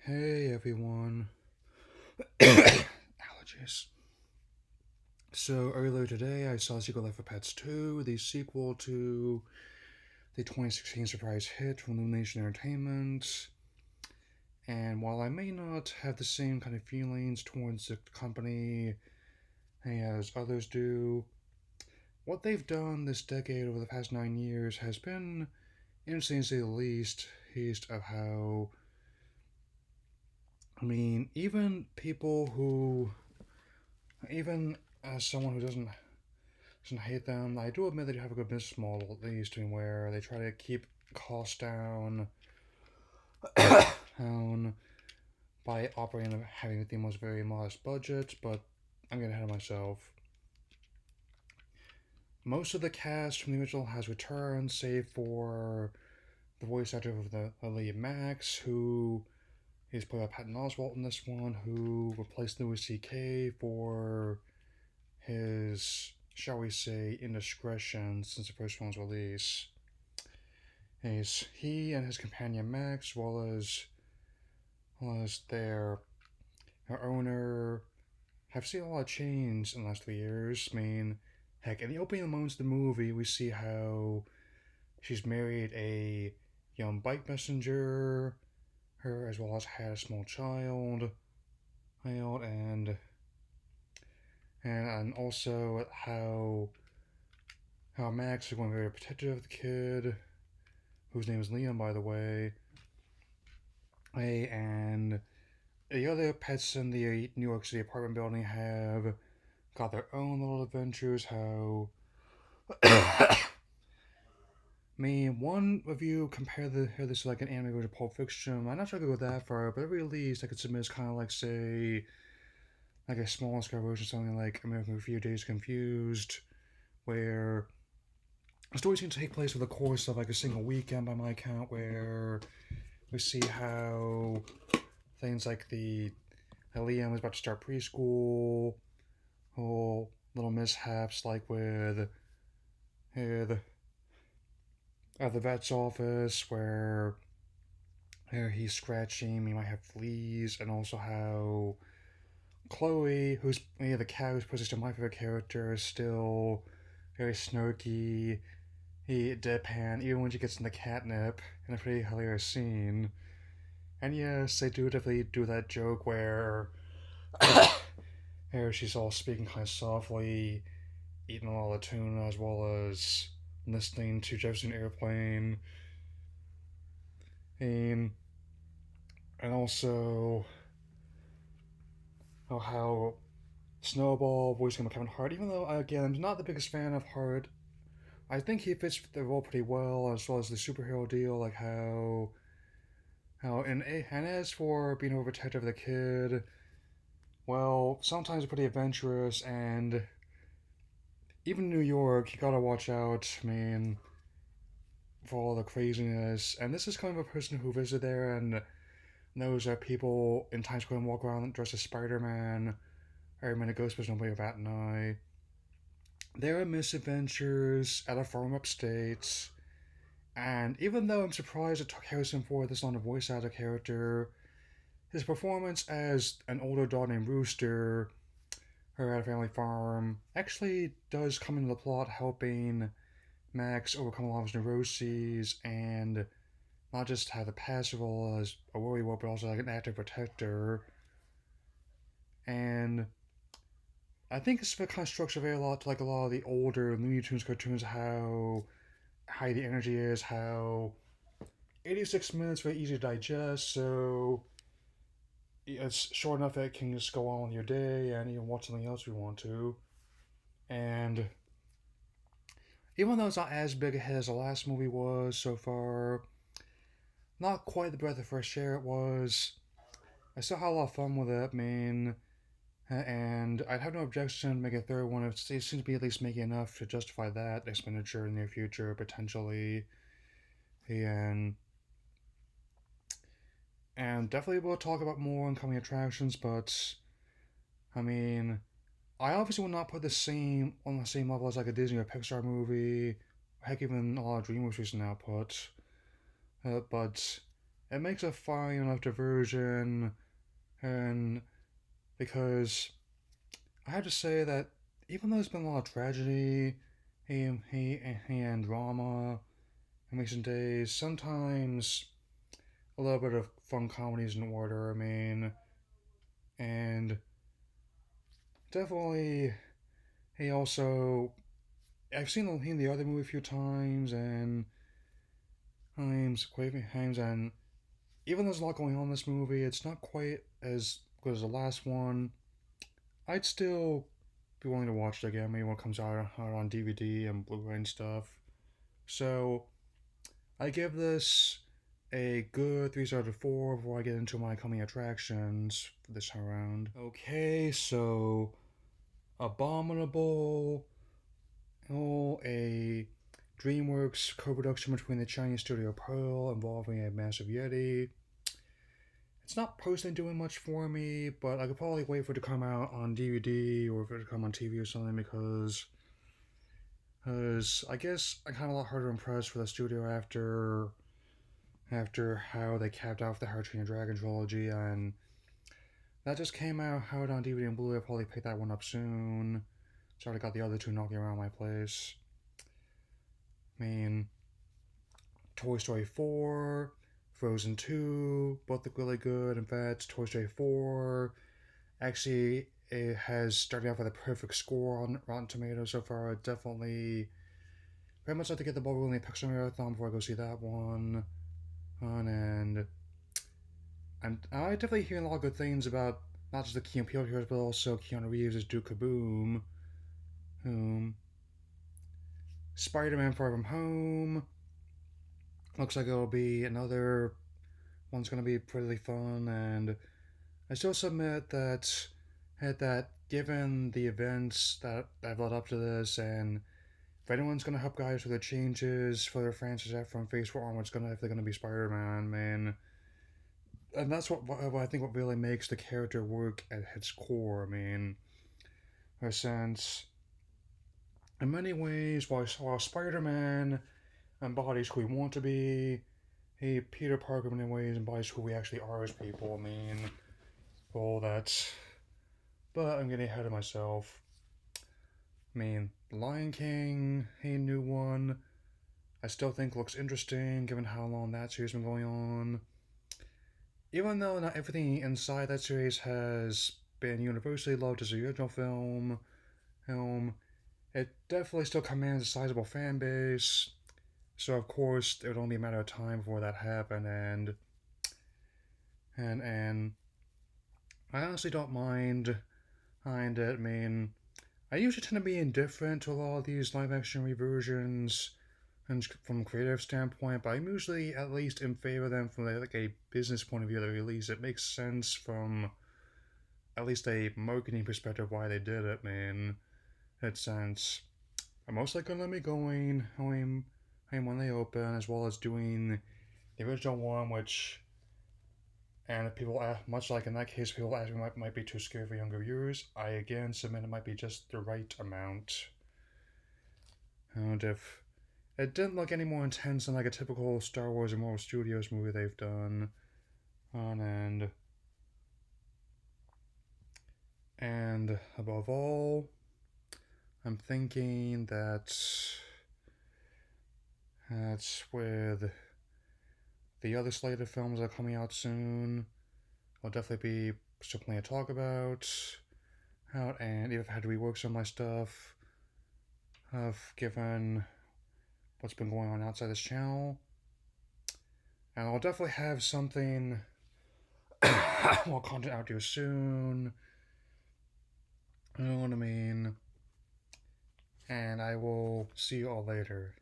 Hey everyone. Allergies. So earlier today I saw Secret Life of Pets 2, the sequel to the 2016 surprise hit from Illumination Entertainment. And while I may not have the same kind of feelings towards the company as others do, what they've done this decade over the past 9 years has been interesting to say the least. Of how, even people who, even as someone who doesn't hate them. I do admit they have a good business model, at least, in where they try to keep costs down by operating having the most very modest budget. But I'm getting ahead of myself. Most of the cast from the original has returned, save for the voice actor of the lead Max, who is played by Patton Oswalt in this one, who replaced Louis C.K. for his, shall we say, indiscretion since the first one's release. He and his companion Max, as their owner, have seen a lot of change in the last 3 years. Heck, in the opening moments of the movie, we see how she's married a young bike messenger, her as well as had a small child, and also how Max is going to be very protective of the kid, whose name is Liam, by the way. And the other pets in the New York City apartment building have got their own little adventures. One review compared this to like an anime version of Pulp Fiction. I'm not sure I could go that far, but at the very least, I could submit as kind of like, say, like a small scale version, something like American Review Days Confused, where the stories can take place over the course of like a single weekend by my count, where we see how things like Liam is about to start preschool, whole little mishaps like with at the vet's office where he's scratching, he might have fleas, and also how Chloe, who's the cat who's supposed to be my favorite character, is still very snarky, deadpan, even when she gets in the catnip in a pretty hilarious scene. And yes, they do definitely do that joke where she's all speaking kind of softly, eating a lot of tuna, as well as listening to Jefferson Airplane. And, and also how Snowball voicing Kevin Hart, even though, again, I'm not the biggest fan of Hart, I think he fits the role pretty well, as well as the superhero deal, like and as for being overprotective of the kid, well, sometimes pretty adventurous, and even in New York, you gotta watch out, for all the craziness. And this is kind of a person who visited there and knows that people in Times Square walk around dressed as Spider-Man, or even a Ghostbusters, nobody will bat an eye. There are misadventures at a farm upstate, and even though I'm surprised it took Harrison Ford this long to voice out a character, his performance as an older dog named Rooster, her at a family farm, actually does come into the plot, helping Max overcome a lot of his neuroses and not just have the passive role as a worrywart, but also like an active protector. And I think it's kind of structured very a lot to like a lot of the older Looney Tunes cartoons, how high the energy is, how 86 minutes very easy to digest, so it's short enough that it can just go on with your day and even watch something else if you want to. And even though it's not as big a hit as the last movie was so far, not quite the breath of fresh air it was, I still had a lot of fun with it, and I'd have no objection to making a third one. It seems to be at least making enough to justify that expenditure in the near future, potentially. And definitely we'll talk about more incoming attractions, but I mean, I obviously will not put on the same level as like a Disney or Pixar movie, heck, even a lot of DreamWorks recent output. But it makes a fine enough diversion, and because I have to say that even though there's been a lot of tragedy and drama in recent days, sometimes a little bit of fun comedy is in order. I mean, and definitely he also I've seen the other movie a few times and times and even though there's a lot going on in this movie, it's not quite as good as the last one. I'd still be willing to watch it again, maybe when it comes out on DVD and Blu-ray and stuff. So I give this a good 3 out of 4 before I get into my coming attractions for this time around. Okay, so Abominable, a DreamWorks co-production between the Chinese studio Pearl involving a massive Yeti. It's not personally doing much for me, but I could probably wait for it to come out on DVD or for it to come on TV or something because I guess I'm kind of a lot harder impressed with the studio after how they capped off the How to Train Your Dragon trilogy, and that just came out on DVD and Blu-ray. I'll probably pick that one up soon. So I got the other two knocking around my place. I mean, Toy Story 4, Frozen 2, both look really good. In fact, Toy Story 4 actually it has started off with a perfect score on Rotten Tomatoes so far. I definitely very much like to get the ball rolling in the Pixar Marathon before I go see that one. And I definitely hear a lot of good things about not just the Key and Peele heroes, but also Keanu Reeves as Duke Kaboom, whom Spider-Man Far From Home looks like it'll be another one's gonna be pretty fun, and I still submit that given the events that have led up to this, and if anyone's gonna help guys with the changes for their franchise from Phase 4 onwards, if they're gonna be Spider-Man, man. And that's what I think what really makes the character work at its core. I mean, in a sense, in many ways, while Spider-Man embodies who we want to be, Peter Parker in many ways embodies who we actually are as people. I mean, all that. But I'm getting ahead of myself. I mean, Lion King, a new one, I still think looks interesting given how long that series has been going on. Even though not everything inside that series has been universally loved as the original film, it definitely still commands a sizable fan base. So of course it would only be a matter of time before that happened, and I honestly don't mind it. I mean, I usually tend to be indifferent to a lot of these live action reversions and from a creative standpoint, but I'm usually at least in favor of them from like a business point of view. At the release, it makes sense from at least a marketing perspective why they did it, man. It sense. I'm mostly gonna be going home when they open, as well as doing the original one, which and people ask, much like in that case, people ask me might be too scary for younger viewers. I again submit it might be just the right amount. And if it didn't look any more intense than like a typical Star Wars or Marvel Studios movie they've done, and above all, I'm thinking that's with the other slate of films that are coming out soon. I'll definitely be something to talk about. And if I had to rework some of my stuff, given what's been going on outside this channel. And I'll definitely have something more content out to you soon. You know what I mean? And I will see you all later.